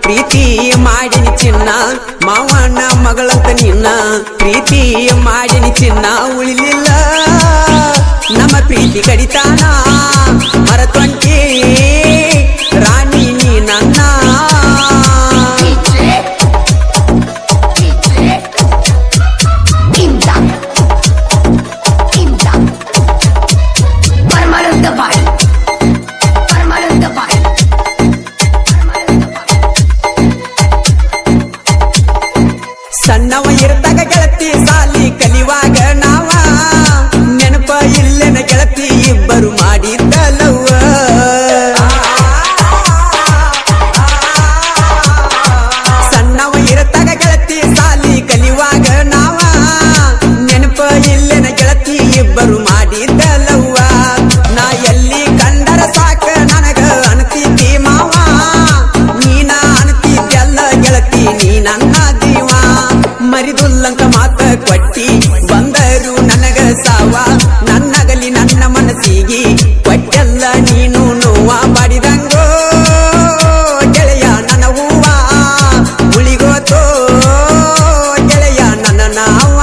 ಪ್ರೀತಿ ಮಾಡಿನಿ ಚಿನ್ನ ಮಾವನ ಮಗಳಂತ ನಿನ್ನ ಪ್ರೀತಿ ಮಾಡಿನಿ ಚಿನ್ನ ಉಳಿಲಿಲ್ಲ ನಮ್ಮ ಪ್ರೀತಿ ಕಡಿತಾನ ಮರತೊಂಟಿ ರಾಣಿ ನೀ ನನ್ನ ಸಣ್ಣವ ಇರ್ದಾಗ ಗೆಳತಿ ಸಾಲಿ ಕಲಿವಾಗ ನಾವ ನೆನಪ ಇಲ್ಲೆನ ಗೆಳತಿ ಇಬ್ಬರು ಮಾಡಿದ್ದ ಲವ್ವ ಸಣ್ಣವ ಇರ್ದಾಗ ಗೆಳತಿ ಸಾಲಿ ಕಲಿವಾಗ ನಾವ ನೆನಪ ಇಲ್ಲೆನ ಗೆಳತಿ ಇಬ್ಬರು ಮಾಡಿದ್ದ ಲವ್ವ ನಾ ಎಲ್ಲಿ ಕಂಡರ ಸಾಕ ನನಗ ಅನ್ತಿದ್ದಿ ಮಾವ ನೀನ ಅನ್ತಿದ್ದೆಲ್ಲ ಗೆಳತಿ ನೀ ನನ್ನ ದೀವ ಮರಿದುಲ್ಲಂಕ ಮಾತ ಕೊಟ್ಟಿ ಬಂದರು ನನಗ ಸಾವ ನನ್ನಗಲಿ ನನ್ನ ಮನಸ್ಸಿಗೆ ಕೊಟ್ಟೆಲ್ಲ ನೀನು ನೋವ ಮಾಡಿದಂಗೋ ಗೆಳೆಯ ನನ್ನ ಹೂವ ಉಳಿಗೋತೋ ಗೆಳೆಯ ನನ್ನ ನಾವ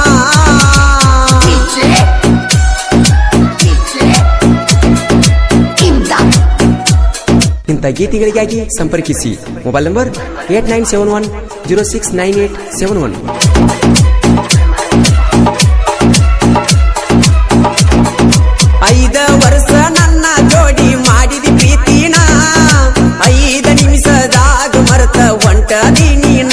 ಇಂಥ ಗೀತೆಗಳಿಗಾಗಿ ಸಂಪರ್ಕಿಸಿ ಮೊಬೈಲ್ ನಂಬರ್ 8971069871 5 ವರ್ಷ ನನ್ನ ಜೋಡಿ ಮಾಡಿದಿ ಪ್ರೀತಿನ 5 ನಿಮಿಷದಾಗ ಮರೆತ ಹೊಂಟದಿ ನೀನ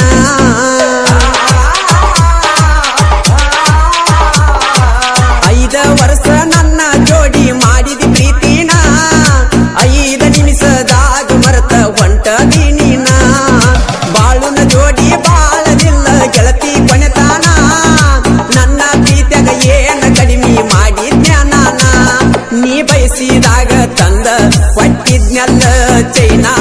5 ವರ್ಷ ನನ್ನ ಜೋಡಿ ಮಾಡಿದಿ ಪ್ರೀತಿನ 5 ನಿಮಿಷದಾಗ ಮರೆತ ಹೊಂಟದಿ ನೀನ ಬಾಳುನ ಜೋಡಿ ಬಾಳದಿಲ್ಲ ಗೆಳತಿ ಕೊನೆತಾನ ನನ್ನ ಪ್ರೀತಿಯಾಗ ಏನ ಕಡಿಮೆ ಮಾಡಿದ್ನ್ಯ ನಾನ ನೀ ಬಯಸಿದಾಗ ತಂದ ಕೊಟ್ಟಿದ್ನೆಲ್ಲ ಚೈನಾ